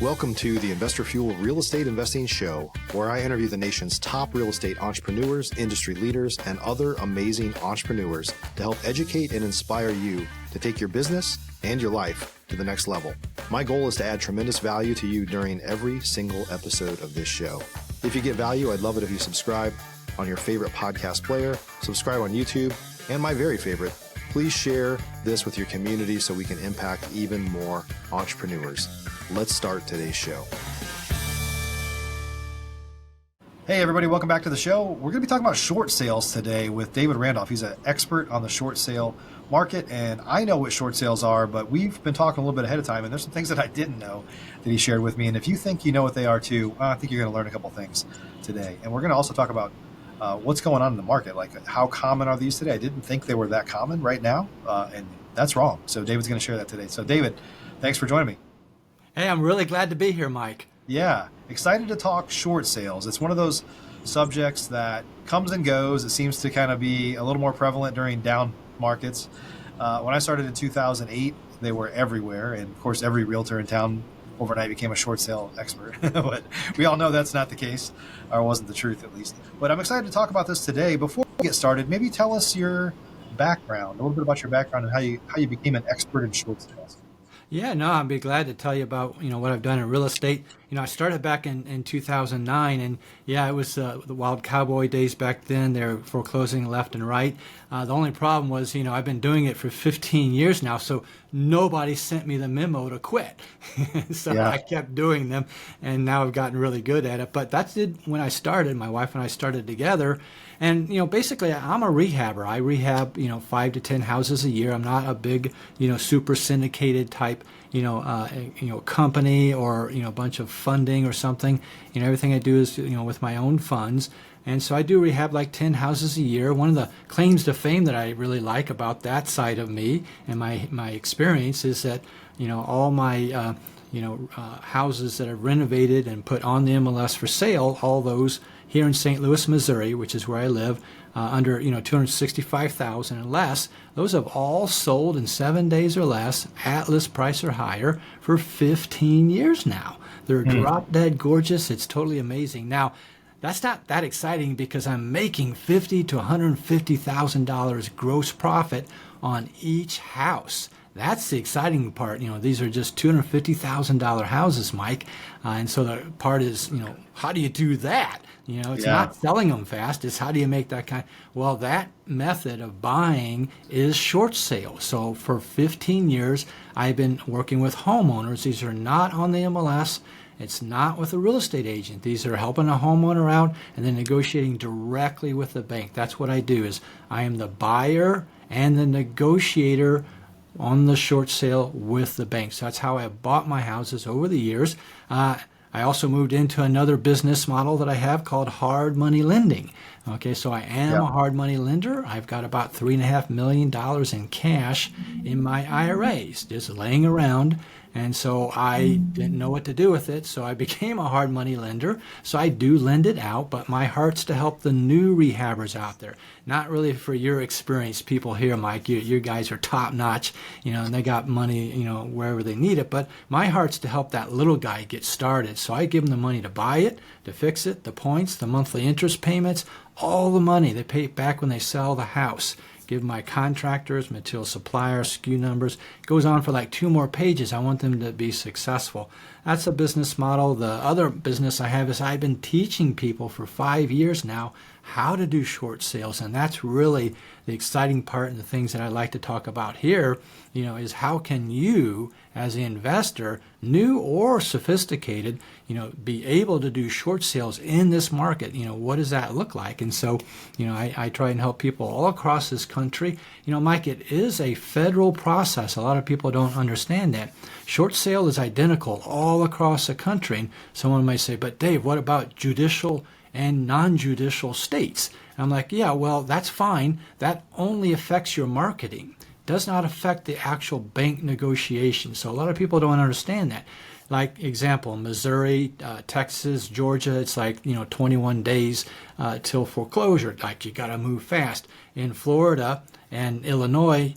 Welcome to the Investor Fuel Real Estate Investing Show, where I interview the nation's top real estate entrepreneurs, industry leaders, and other amazing entrepreneurs to help educate and inspire you to take your business and your life to the next level. My goal is to add tremendous value to you during every single episode of this show. If you get value, I'd love it if you subscribe on your favorite podcast player, subscribe on YouTube, and my very favorite, please share this with your community so we can impact even more entrepreneurs. Let's start today's show. Hey everybody, welcome back to the show. We're going to be talking about short sales today with David Randolph. He's an expert on the short sale market, and I know what short sales are, but we've been talking a little bit ahead of time, and there's some things that I didn't know that he shared with me. And if you think you know what they are too, I think you're going to learn a couple things today. And we're going to also talk about what's going on in the market, like how common are these today? I didn't think they were that common right now, and that's wrong. So David's going to share that today. So David, thanks for joining me. Hey, I'm really glad to be here, Mike. Yeah, excited to talk short sales. It's one of those subjects that comes and goes. It seems to kind of be a little more prevalent during down markets. When I started in 2008, they were everywhere. And of course, every realtor in town overnight became a short sale expert. But we all know that's not the case, or wasn't the truth at least. But I'm excited to talk about this today. Before we get started, maybe tell us your background, a little bit about your background and how you became an expert in short sales. Yeah, no, I'd be glad to tell you about, what I've done in real estate. I started back in 2009, and yeah, it was the wild cowboy days back then. They were foreclosing left and right. The only problem was, I've been doing it for 15 years now, so nobody sent me the memo to quit. So yeah. I kept doing them, and now I've gotten really good at it. But that's it when I started. My wife and I started together. And, basically I'm a rehabber. I rehab, 5 to 10 houses a year. I'm not a big, super syndicated type, company or, a bunch of funding or something. Everything I do is, with my own funds. And so I do rehab like 10 houses a year. One of the claims to fame that I really like about that side of me and my experience is that, all my, houses that are renovated and put on the MLS for sale, all those here in St. Louis, Missouri, which is where I live, under $265,000 and less, those have all sold in 7 days or less, at list price or higher, for 15 years now. They're drop dead gorgeous. It's totally amazing. Now, that's not that exciting because I'm making $50,000 to $150,000 gross profit on each house. That's the exciting part. These are just $250,000 houses, Mike. And so the part is, how do you do that? It's not selling them fast. It's how do you make that kind? Well, that method of buying is short sales. So for 15 years, I've been working with homeowners. These are not on the MLS. It's not with a real estate agent. These are helping a homeowner out and then negotiating directly with the bank. That's what I do. Is I am the buyer and the negotiator on the short sale with the banks. That's how I bought my houses over the years. I also moved into another business model that I have called hard money lending. Okay, so I am a hard money lender. I've got about $3.5 million in cash in my IRAs, just laying around. And so I didn't know what to do with it, so I became a hard money lender. So I do lend it out, but my heart's to help the new rehabbers out there. Not really for your experienced people here, Mike. You guys are top notch, and they got money, wherever they need it. But my heart's to help that little guy get started. So I give them the money to buy it, to fix it, the points, the monthly interest payments, all the money. They pay it back when they sell the house. Give my contractors, material suppliers, SKU numbers. It goes on for like 2 more pages. I want them to be successful. That's a business model. The other business I have is I've been teaching people for 5 years now how to do short sales. And that's really the exciting part and the things that I like to talk about here, is how can you as an investor, new or sophisticated, be able to do short sales in this market. What does that look like? And so, I try and help people all across this country. Mike, it is a federal process. A lot of people don't understand that. Short sale is identical all across the country. And someone might say, but Dave, what about judicial and non-judicial states? And I'm like, yeah, well, that's fine. That only affects your marketing. Does not affect the actual bank negotiation. So a lot of people don't understand that. Like example, Missouri, Texas, Georgia, it's like, 21 days till foreclosure. Like you got to move fast. In Florida and Illinois,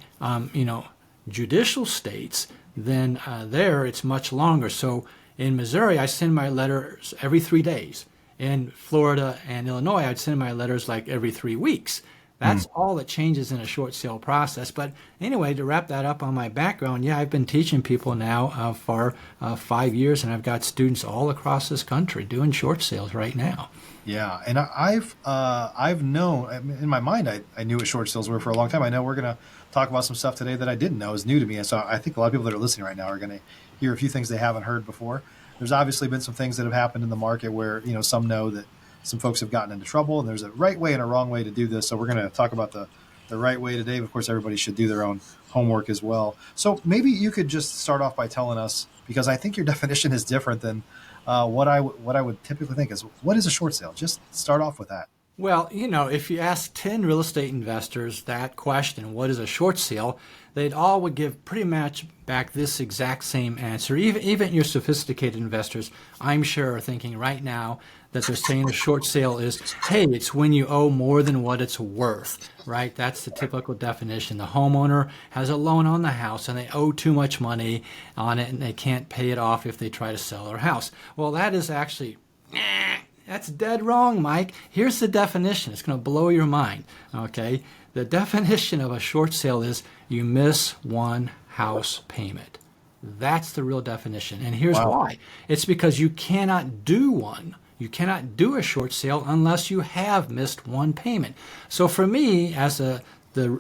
judicial states, then there it's much longer. So In Missouri, I send my letters every 3 days. In Florida and Illinois, I'd send my letters like every 3 weeks. That's all that changes in a short sale process. But anyway, to wrap that up on my background, yeah, I've been teaching people now for 5 years, and I've got students all across this country doing short sales right now. Yeah, and I've known, in my mind, I knew what short sales were for a long time. I know we're going to talk about some stuff today that I didn't know is new to me. And so I think a lot of people that are listening right now are going to hear a few things they haven't heard before. There's obviously been some things that have happened in the market where, some know that some folks have gotten into trouble, and there's a right way and a wrong way to do this. So we're going to talk about the right way today. Of course, everybody should do their own homework as well. So maybe you could just start off by telling us, because I think your definition is different than what I would typically think is, what is a short sale? Just start off with that. Well, if you ask 10 real estate investors that question, what is a short sale, they'd all would give pretty much back this exact same answer. Even your sophisticated investors, I'm sure, are thinking right now that they're saying a short sale is, hey, it's when you owe more than what it's worth, right? That's the typical definition. The homeowner has a loan on the house and they owe too much money on it and they can't pay it off if they try to sell their house. Well, that is actually... That's dead wrong, Mike. Here's the definition. It's going to blow your mind, okay? The definition of a short sale is you miss one house payment. That's the real definition. And here's why. It's because you cannot do one. You cannot do a short sale unless you have missed one payment. So for me, as the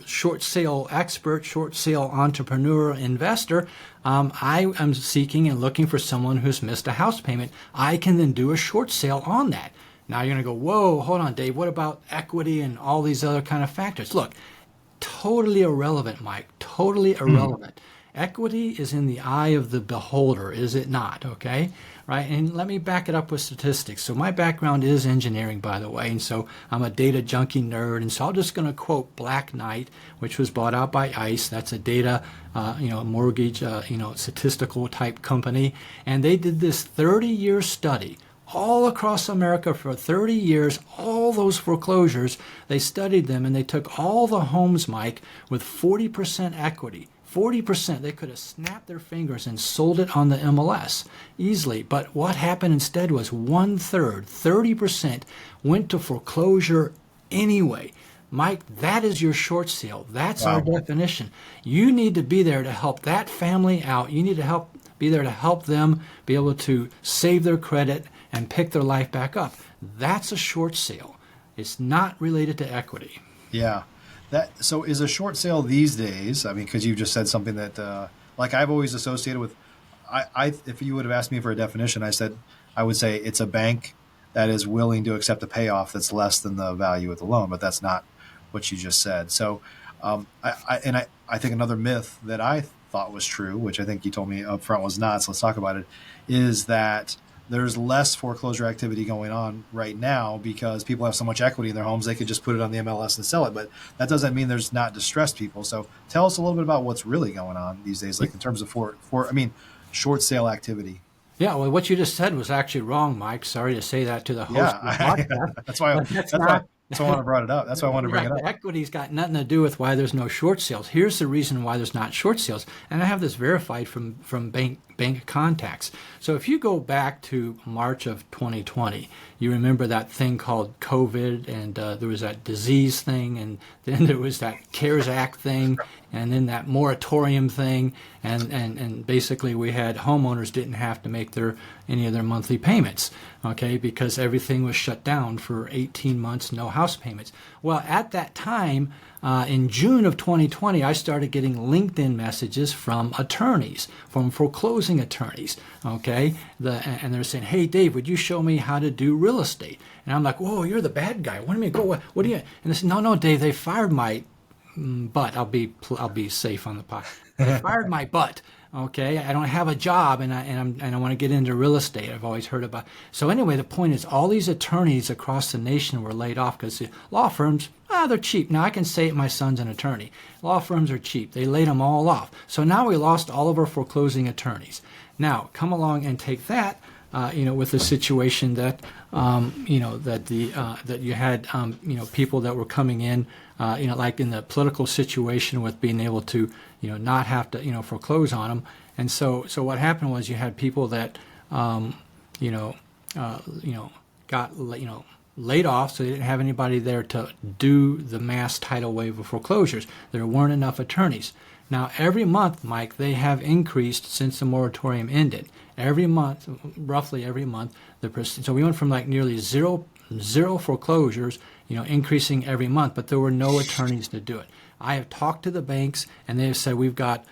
short sale expert, short sale entrepreneur, investor, I am seeking and looking for someone who's missed a house payment. I can then do a short sale on that. Now you're going to go, whoa, hold on, Dave. What about equity and all these other kind of factors? Look, totally irrelevant, Mike. Totally irrelevant. Equity is in the eye of the beholder, is it not? Okay? Right? And let me back it up with statistics. So my background is engineering, by the way, and so I'm a data junkie nerd. And so I'm just going to quote Black Knight, which was bought out by ICE. That's a data, mortgage, statistical type company. And they did this 30-year study all across America for 30 years, all those foreclosures. They studied them, and they took all the homes, Mike, with 40% equity. 40%, they could have snapped their fingers and sold it on the MLS easily. But what happened instead was 1/3, 30%, went to foreclosure anyway. Mike, that is your short sale. That's our definition. You need to be there to help that family out. You need to be there to help them be able to save their credit and pick their life back up. That's a short sale. It's not related to equity. Yeah. So is a short sale these days, I mean, because you just said something that, like I've always associated with, if you would have asked me for a definition, I would say it's a bank that is willing to accept a payoff that's less than the value of the loan, but that's not what you just said. So I think another myth that I thought was true, which I think you told me up front was not, so let's talk about it, is that there's less foreclosure activity going on right now because people have so much equity in their homes, they could just put it on the MLS and sell it. But that doesn't mean there's not distressed people. So tell us a little bit about what's really going on these days, like in terms of short sale activity. Yeah, well, what you just said was actually wrong, Mike. Sorry to say that to the host of the podcast. That's why I want to brought it up. That's why I wanted to bring it up. Equity's got nothing to do with why there's no short sales. Here's the reason why there's not short sales. And I have this verified from bank contacts. So if you go back to March of 2020, you remember that thing called COVID, and there was that disease thing, and then there was that CARES Act thing, and then that moratorium thing, and basically we had homeowners didn't have to make any of their monthly payments, okay, because everything was shut down for 18 months, no house payments. Well, at that time, in June of 2020, I started getting LinkedIn messages from attorneys, from foreclosing attorneys, okay? And they're saying, hey, Dave, would you show me how to do real estate? And I'm like, whoa, you're the bad guy. What do you mean? What do you? And they said, no, Dave, they fired my butt. I'll be safe on the pot. They fired my butt. Okay, I don't have a job, and I want to get into real estate. I've always heard about. So anyway, the point is, all these attorneys across the nation were laid off because the law firms, they're cheap. Now I can say it. My son's an attorney. Law firms are cheap. They laid them all off. So now we lost all of our foreclosing attorneys. Now come along and take that. With the situation that that you had people that were coming in, like in the political situation with being able to not have to foreclose on them, and so what happened was you had people that you know, got laid off, so they didn't have anybody there to do the mass tidal wave of foreclosures. There weren't enough attorneys. Now, every month, Mike, they have increased since the moratorium ended. Every month, roughly every month, so we went from like nearly zero foreclosures, increasing every month, but there were no attorneys to do it. I have talked to the banks, and they have said we've got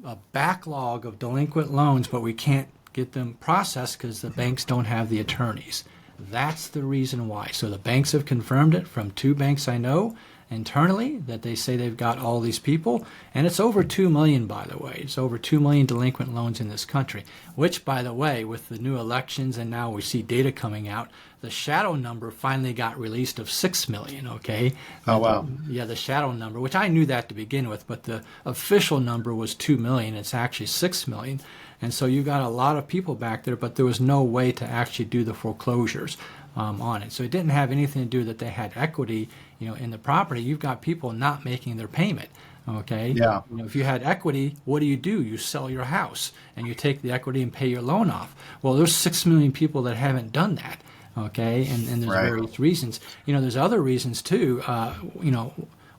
a backlog of delinquent loans, but we can't get them processed because the banks don't have the attorneys. That's the reason why. So the banks have confirmed it from 2 banks I know internally, that they say they've got all these people, and it's over 2 million, by the way. It's over 2 million delinquent loans in this country, which, by the way, with the new elections and now we see data coming out, the shadow number finally got released of 6 million, okay? Oh, wow. Yeah, the shadow number, which I knew that to begin with, but the official number was 2 million. It's actually 6 million. And so you got a lot of people back there, but there was no way to actually do the foreclosures on it. So it didn't have anything to do that they had equity, in the property. You've got people not making their payment. Okay. Yeah. If you had equity, what do? You sell your house and you take the equity and pay your loan off. Well, there's 6 million people that haven't done that. Okay. And there's Right. various reasons. There's other reasons too,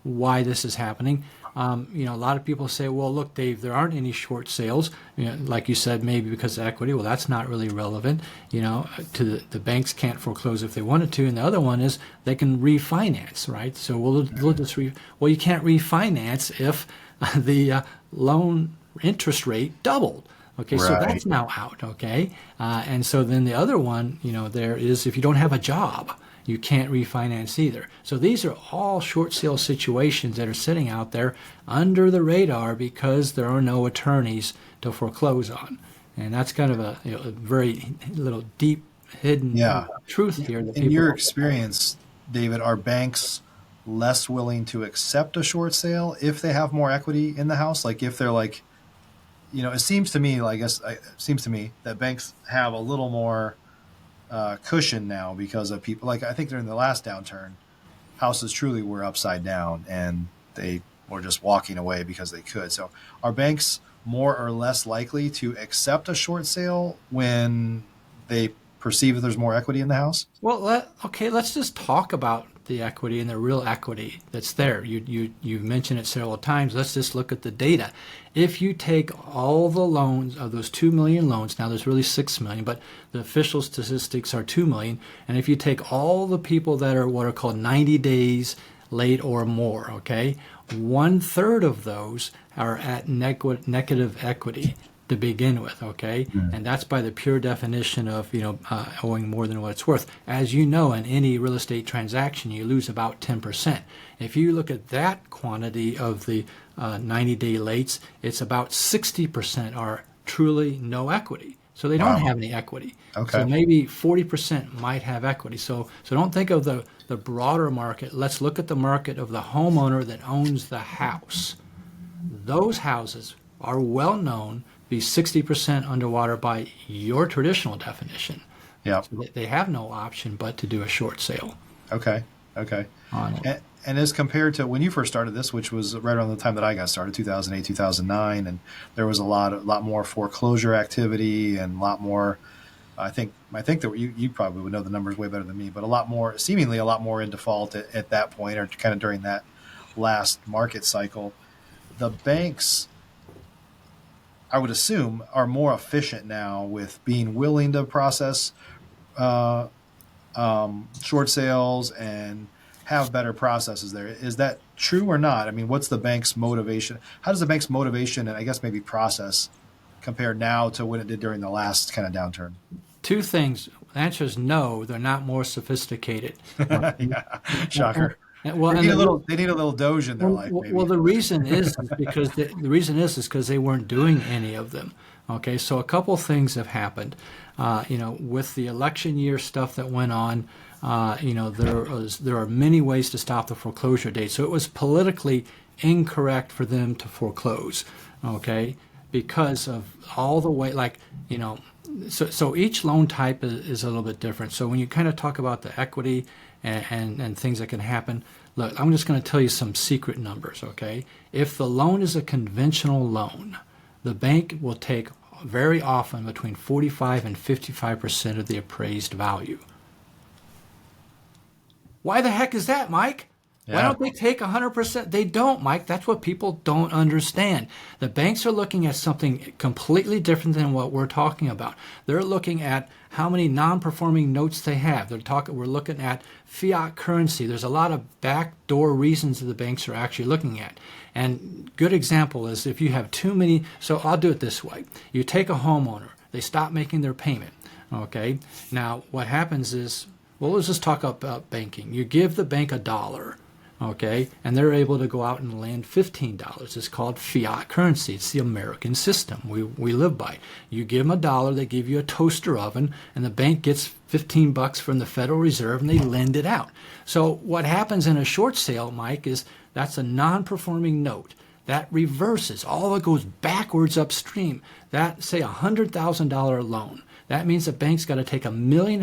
why this is happening. A lot of people say, well, look, Dave, there aren't any short sales. Like you said, maybe because of equity. Well, that's not really relevant. To the banks can't foreclose if they wanted to. And the other one is they can refinance, right? So we'll just well, you can't refinance if the loan interest rate doubled. Okay, so Right. that's now out. Okay, and so then the other one, there is if you don't have a job, you can't refinance either. So these are all short sale situations that are sitting out there under the radar because there are no attorneys to foreclose on. And that's kind of a very little deep hidden truth here. That In your experience, David, are banks less willing to accept a short sale if they have more equity in the house? Like if they're like, it seems to me, that banks have a little more cushion now because of people. Like I think during the last downturn, houses truly were upside down and they were just walking away because they could. So are banks more or less likely to accept a short sale when they perceive that there's more equity in the house? Well, let's just talk about the equity and the real equity that's there. You've mentioned it several times. Let's just look at the data. If you take all the loans of those 2 million loans, now there's really 6 million, but the official statistics are 2 million. And if you take all the people that are what are called 90 days late or more, okay, 1/3 of those are at negative equity to begin with, okay? And that's by the pure definition of, owing more than what it's worth. As you know, in any real estate transaction, you lose about 10%. If you look at that quantity of the 90-day lates, it's about 60% are truly no equity. So they don't have any equity. Okay. So maybe 40% might have equity. So don't think of the broader market. Let's look at the market of the homeowner that owns the house. Those houses are well known be 60% underwater by your traditional definition. Yeah. So they have no option but to do a short sale. Okay. On it. And as compared to when you first started this, which was right around the time that I got started, 2008, 2009, and there was a lot more foreclosure activity and a lot more, I think that you probably would know the numbers way better than me, but seemingly a lot more in default at that point or kind of during that last market cycle. The banks, I would assume, are more efficient now with being willing to process short sales and have better processes there. Is that true or not? I mean, what's the bank's motivation? How does the bank's motivation and I guess maybe process compare now to what it did during the last kind of downturn? 2 things. The answer is no, they're not more sophisticated. Yeah, shocker. Well, they need a little Doge in their life. Maybe. Well, the reason is because they weren't doing any of them. Okay, so a couple things have happened. With the election year stuff that went on, there are many ways to stop the foreclosure date. So it was politically incorrect for them to foreclose. Okay, because of all the way, so each loan type is a little bit different. So when you kind of talk about the equity and things that can happen, look, I'm just going to tell you some secret numbers, okay? If the loan is a conventional loan, the bank will take very often between 45 and 55% of the appraised value. Why the heck is that, Mike? Why don't they take 100%? They don't, Mike. That's what people don't understand. The banks are looking at something completely different than what we're talking about. They're looking at how many non-performing notes they have. We're looking at fiat currency. There's a lot of backdoor reasons that the banks are actually looking at. And good example is if you have too many. So I'll do it this way. You take a homeowner. They stop making their payment. Okay. Now what happens is, well, let's just talk about banking. You give the bank $1. Okay, and they're able to go out and lend $15. It's called fiat currency. It's the American system we live by. You give them $1, they give you a toaster oven, and the bank gets $15 from the Federal Reserve, and they lend it out. So what happens in a short sale, Mike, is that's a non-performing note. That reverses. All of it goes backwards upstream. That, say, $100,000 loan. That means the bank's got to take $1.5 million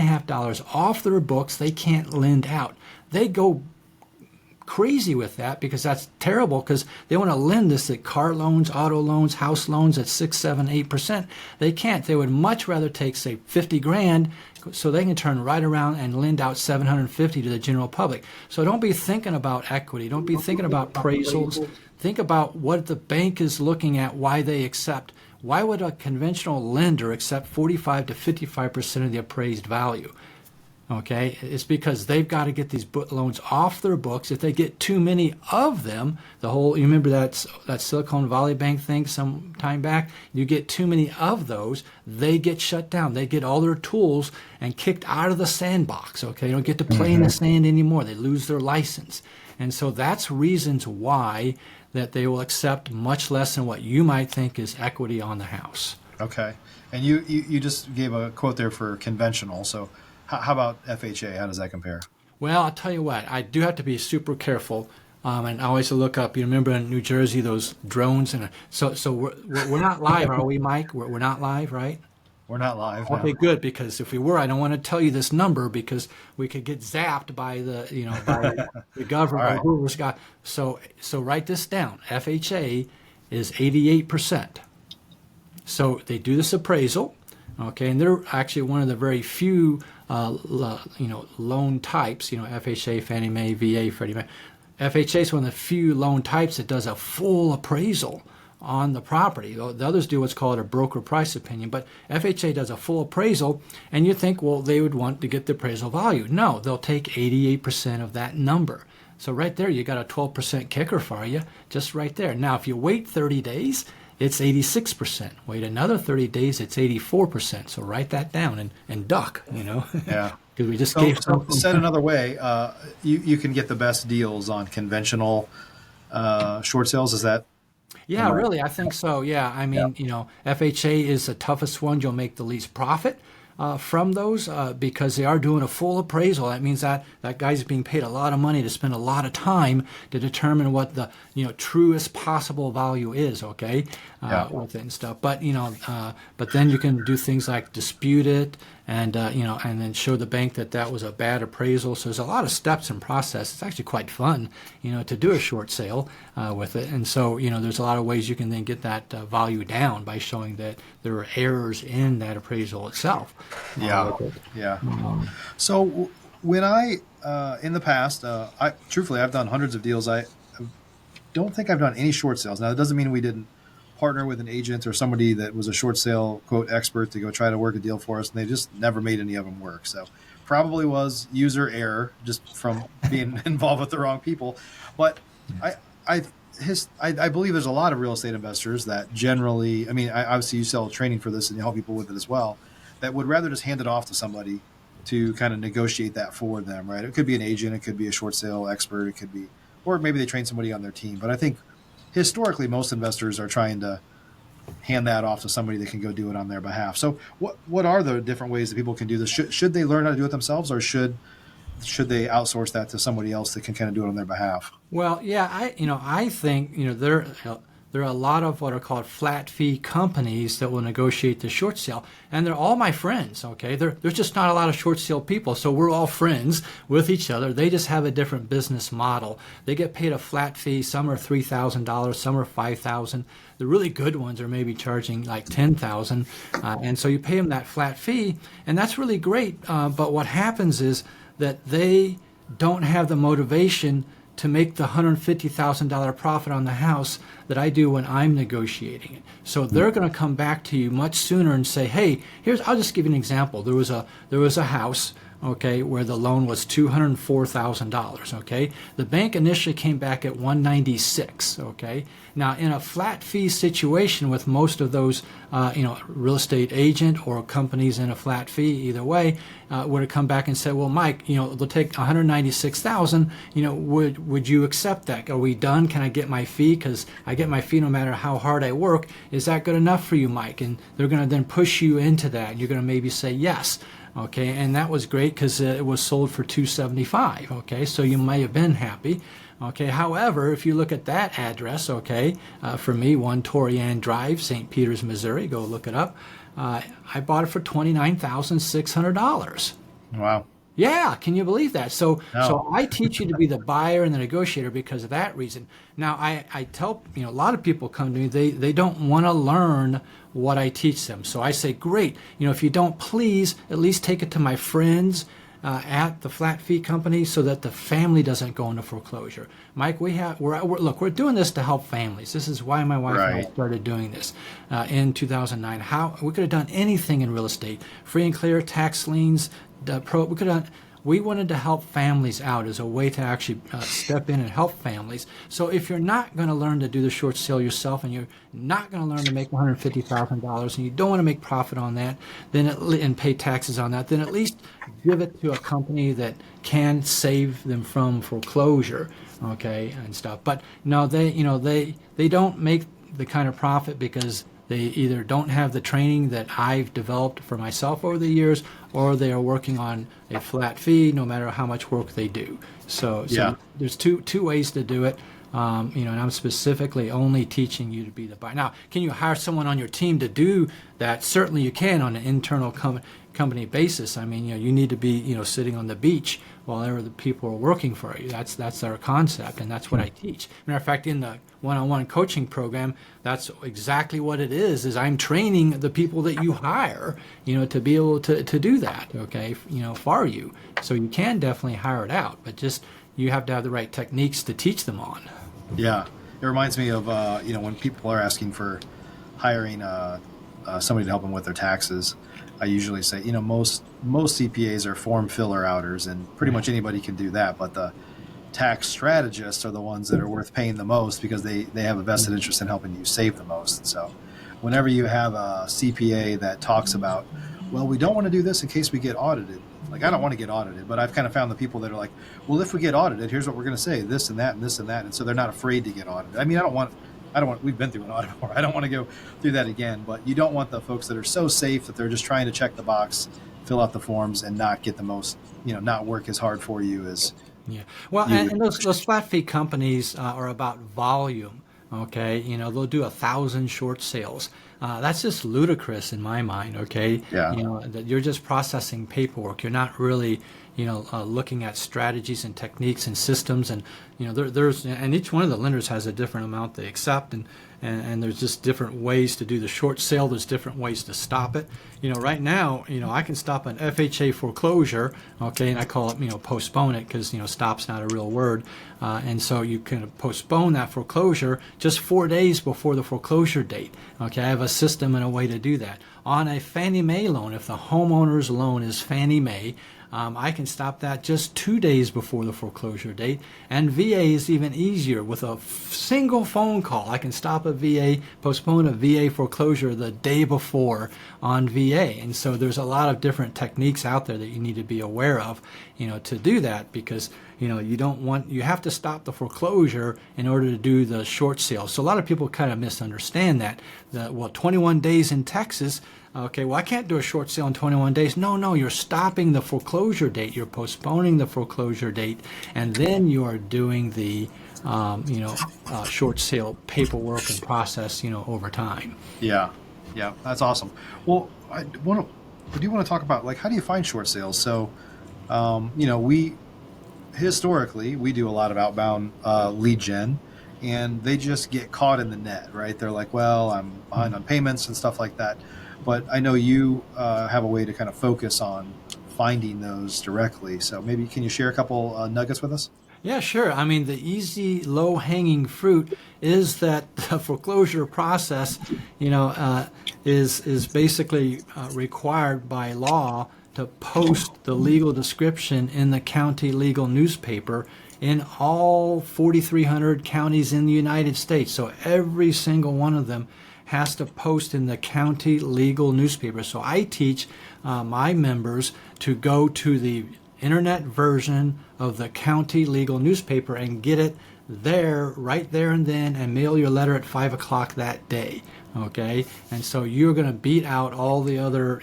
off their books. They can't lend out. They go crazy with that because that's terrible, because they want to lend this at car loans, auto loans, house loans at 6, 7, 8%. They can't. They would much rather take, say, 50 grand so they can turn right around and lend out 750 to the general public. So don't be thinking about equity. Don't be thinking about appraisals. Think about what the bank is looking at, why they accept. Why would a conventional lender accept 45 to 55% of the appraised value? Okay, it's because they've got to get these loans off their books. If they get too many of them, you remember that Silicon Valley Bank thing some time back? You get too many of those, they get shut down. They get all their tools and kicked out of the sandbox. Okay, they don't get to play in the sand anymore. They lose their license. And so that's reasons why that they will accept much less than what you might think is equity on the house. Okay, and you just gave a quote there for conventional, so how about FHA? How does that compare? Well, I'll tell you what, I do have to be super careful, and I always look up. You remember in New Jersey those drones, and so we're not live, are we, Mike? We're not live, right? We're not live. Okay, no. good, because if we were, I don't want to tell you this number because we could get zapped by the government. Right. Whoever's got. So write this down. FHA is 88%. So they do this appraisal, okay, and they're actually one of the very few loan types, FHA, Fannie Mae, VA, Freddie Mac. FHA is one of the few loan types that does a full appraisal on the property. The others do what's called a broker price opinion, but FHA does a full appraisal, and you think, well, they would want to get the appraisal value. No, they'll take 88% of that number. So right there, you got a 12% kicker for you, just right there. Now, if you wait 30 days, it's 86%. Wait another 30 days, it's 84%. So write that down and duck, Yeah. Because we just gave something. Said another way, you can get the best deals on conventional short sales. Is that? Yeah, really, I think so. Yeah, I mean, FHA is the toughest one. You'll make the least profit from those because they are doing a full appraisal. That means that guy's being paid a lot of money to spend a lot of time to determine what the truest possible value is. Okay, with it and stuff. But but then you can do things like dispute it and and then show the bank that was a bad appraisal. So there's a lot of steps and process. It's actually quite fun, to do a short sale with it. And so there's a lot of ways you can then get that value down by showing that there are errors in that appraisal itself. Yeah. So when I in the past, truthfully, I've done hundreds of deals. I don't think I've done any short sales. Now, that doesn't mean we didn't partner with an agent or somebody that was a short sale quote expert to go try to work a deal for us, and they just never made any of them work. So probably was user error just from being involved with the wrong people. But I believe there's a lot of real estate investors that generally, obviously you sell training for this and you help people with it as well, that would rather just hand it off to somebody to kind of negotiate that for them, right? It could be an agent, it could be a short sale expert, it could be, or maybe they train somebody on their team. But I think historically, most investors are trying to hand that off to somebody that can go do it on their behalf. So what are the different ways that people can do this? Should they learn how to do it themselves, or should they outsource that to somebody else that can kind of do it on their behalf? Well, yeah, I think there are a lot of what are called flat fee companies that will negotiate the short sale, and they're all my friends. Okay, there's just not a lot of short sale people, so we're all friends with each other. They just have a different business model. They get paid a flat fee. Some are $3,000, some are $5,000. The really good ones are maybe charging like $10,000, and so you pay them that flat fee, and that's really great. But what happens is that they don't have the motivation to make the $150,000 profit on the house that I do when I'm negotiating it. So they're going to come back to you much sooner and say, hey, I'll just give you an example. There was a house, okay, where the loan was $204,000, okay? The bank initially came back at $196,000, okay? Now, in a flat fee situation with most of those, real estate agent or companies in a flat fee, either way, would have come back and said, well, Mike, they'll take $196,000, would you accept that? Are we done? Can I get my fee? Because I get my fee no matter how hard I work. Is that good enough for you, Mike? And they're going to then push you into that, and you're going to maybe say yes. Okay, and that was great because it was sold for $275,000. Okay, so you may have been happy. Okay, however, if you look at that address, okay, for me, 1 Torian Drive, St. Peters, Missouri, go look it up. I bought it for $29,600. Wow. Yeah, can you believe that? So I teach you to be the buyer and the negotiator because of that reason. Now, I tell, a lot of people come to me, they don't want to learn what I teach them. So I say, great, if you don't, please at least take it to my friends at the flat fee company so that the family doesn't go into foreclosure. Mike, we're doing this to help families. This is why my wife and I started doing this in 2009. How we could have done anything in real estate, free and clear, tax liens, we wanted to help families out as a way to actually step in and help families. So if you're not going to learn to do the short sale yourself, and you're not going to learn to make $150,000, and you don't want to make profit on that, and pay taxes on that, then at least give it to a company that can save them from foreclosure, okay, and stuff. But no, they don't make the kind of profit because they either don't have the training that I've developed for myself over the years, or they are working on a flat fee no matter how much work they do. So there's two ways to do it. And I'm specifically only teaching you to be the buyer. Now, can you hire someone on your team to do that? Certainly you can on an internal company basis. I mean, you need to be, sitting on the beach while the people are working for you. That's our concept, and that's what I teach. Matter of fact, in the one-on-one coaching program, that's exactly what it is I'm training the people that you hire, to be able to do that, okay, for you. So you can definitely hire it out, but just you have to have the right techniques to teach them on. Yeah. It reminds me of, when people are asking for hiring somebody to help them with their taxes, I usually say, most CPAs are form filler outers, and pretty much anybody can do that. But the tax strategists are the ones that are worth paying the most because they have a vested interest in helping you save the most. So whenever you have a CPA that talks about, well, we don't want to do this in case we get audited. Like, I don't want to get audited, but I've kind of found the people that are like, well, if we get audited, here's what we're going to say, this and that and this and that. And so they're not afraid to get audited. I mean, we've been through an audit before. I don't want to go through that again, but you don't want the folks that are so safe that they're just trying to check the box, fill out the forms, and not get the most, not work as hard for you as. Yeah. Well, and those flat fee companies are about volume. Okay. They'll do 1,000 short sales. That's just ludicrous in my mind. Okay. Yeah. That you're just processing paperwork. You're not really, looking at strategies and techniques and systems, and there's each one of the lenders has a different amount they accept, and there's just different ways to do the short sale. There's different ways to stop it. Right now, I can stop an FHA foreclosure, okay, and I call it, postpone it because, stop's not a real word. And so you can postpone that foreclosure just 4 days before the foreclosure date. Okay, I have a system and a way to do that. On a Fannie Mae loan, if the homeowner's loan is Fannie Mae, I can stop that just 2 days before the foreclosure date. And VA is even easier. With a single phone call, I can stop postpone a VA foreclosure the day before on VA. And so there's a lot of different techniques out there that you need to be aware of, to do that, because you have to stop the foreclosure in order to do the short sale. So a lot of people kind of misunderstand that. 21 days in Texas, okay, well, I can't do a short sale in 21 days. No, you're stopping the foreclosure date. You're postponing the foreclosure date, and then you are doing the short sale paperwork and process, over time. Yeah, that's awesome. Well, I do want to talk about, like, how do you find short sales? So, we historically we do a lot of outbound lead gen, and they just get caught in the net, right? They're like, well, I'm behind on payments and stuff like that. But I know you have a way to kind of focus on finding those directly. So maybe can you share a couple nuggets with us? Yeah, sure. I mean, the easy, low-hanging fruit is that the foreclosure process, is basically required by law to post the legal description in the county legal newspaper in all 4,300 counties in the United States. So every single one of them has to post in the county legal newspaper. So I teach my members to go to the internet version of the county legal newspaper and get it there, right there and then, and mail your letter at 5 o'clock that day. Okay, and so you're going to beat out all the other,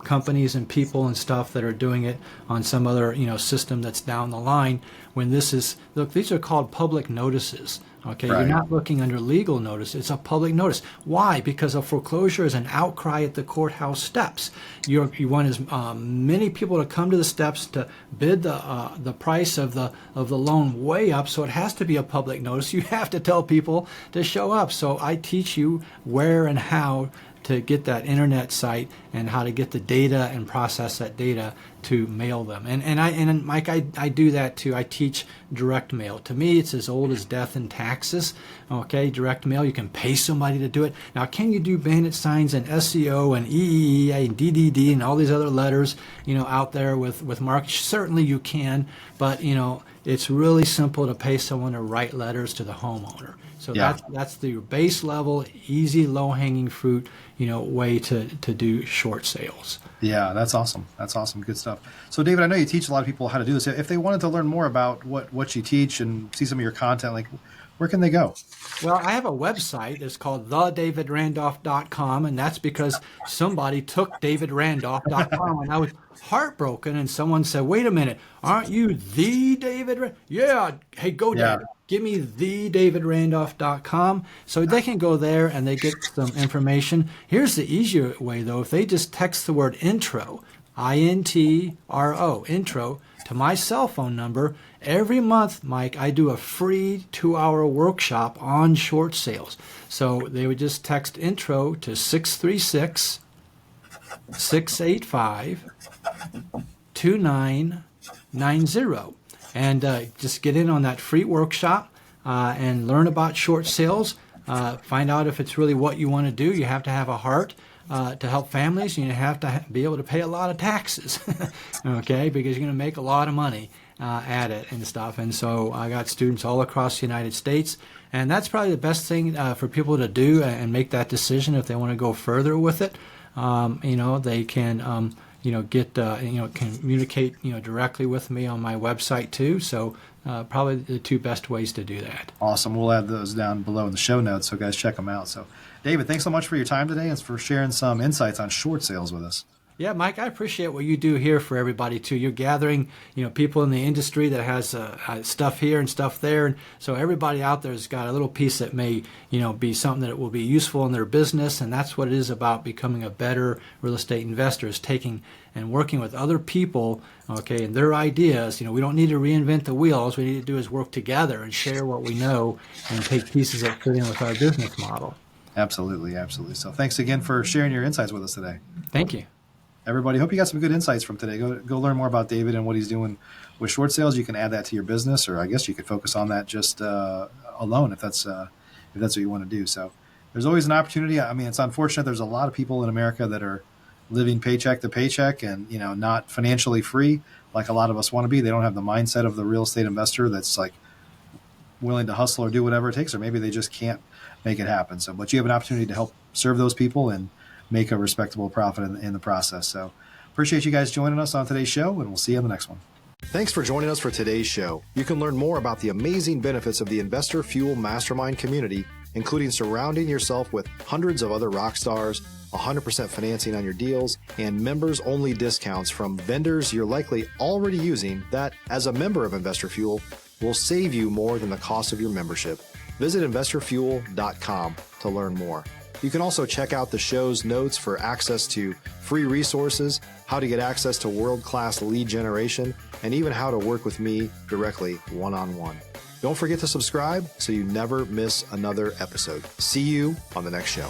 companies and people and stuff that are doing it on some other, system that's down the line. When this is, look, these are called public notices. Okay, right. You're not looking under legal notice. It's a public notice. Why? Because a foreclosure is an outcry at the courthouse steps. You want as many people to come to the steps to bid the price of the loan way up. So it has to be a public notice. You have to tell people to show up. So I teach you where and how to get that internet site and how to get the data and process that data to mail them. And Mike, I do that too. I teach direct mail. To me, it's as old as death and taxes. Okay, direct mail, you can pay somebody to do it. Now, can you do bandit signs and SEO and EEA and DDD and all these other letters, out there with markets? Certainly you can, but it's really simple to pay someone to write letters to the homeowner. So yeah. that's the base level, easy, low-hanging fruit, way to do short sales. Yeah, that's awesome. That's awesome. Good stuff. So, David, I know you teach a lot of people how to do this. If they wanted to learn more about what you teach and see some of your content, like, where can they go? Well, I have a website. It's called thedavidrandolph.com, and that's because somebody took davidrandolph.com, and I was heartbroken, and someone said, wait a minute, aren't you the David? Yeah, hey, go there. Yeah. Give me thedavidrandolph.com. So they can go there and they get some information. Here's the easier way, though. If they just text the word intro, INTRO, intro, to my cell phone number, every month, Mike, I do a free 2-hour workshop on short sales. So they would just text intro to 636-685-2990. And just get in on that free workshop and learn about short sales. Find out if it's really what you want to do. You have to have a heart to help families. You have to be able to pay a lot of taxes, okay, because you're going to make a lot of money at it and stuff. And so I got students all across the United States. And that's probably the best thing for people to do and make that decision if they want to go further with it. They can... communicate, directly with me on my website too. So probably the two best ways to do that. Awesome. We'll add those down below in the show notes, so guys check them out. So, David, thanks so much for your time today and for sharing some insights on short sales with us. Yeah, Mike, I appreciate what you do here for everybody too. You're gathering, people in the industry that has stuff here and stuff there, and so everybody out there has got a little piece that may, be something that will be useful in their business, and that's what it is about becoming a better real estate investor, is taking and working with other people, okay, and their ideas. We don't need to reinvent the wheel. All we need to do is work together and share what we know and take pieces that fit in with our business model. Absolutely, absolutely. So thanks again for sharing your insights with us today. Thank you. Everybody, hope you got some good insights from today. Go learn more about David and what he's doing with short sales. You can add that to your business, or I guess you could focus on that just alone if that's what you want to do. So there's always an opportunity. I mean, it's unfortunate. There's a lot of people in America that are living paycheck to paycheck and not financially free like a lot of us want to be. They don't have the mindset of the real estate investor that's like willing to hustle or do whatever it takes, or maybe they just can't make it happen. So, but you have an opportunity to help serve those people and make a respectable profit in the process. So appreciate you guys joining us on today's show, and we'll see you on the next one. Thanks for joining us for today's show. You can learn more about the amazing benefits of the Investor Fuel Mastermind community, including surrounding yourself with hundreds of other rock stars, 100% financing on your deals, and members-only discounts from vendors you're likely already using that, as a member of Investor Fuel, will save you more than the cost of your membership. Visit investorfuel.com to learn more. You can also check out the show's notes for access to free resources, how to get access to world-class lead generation, and even how to work with me directly one-on-one. Don't forget to subscribe so you never miss another episode. See you on the next show.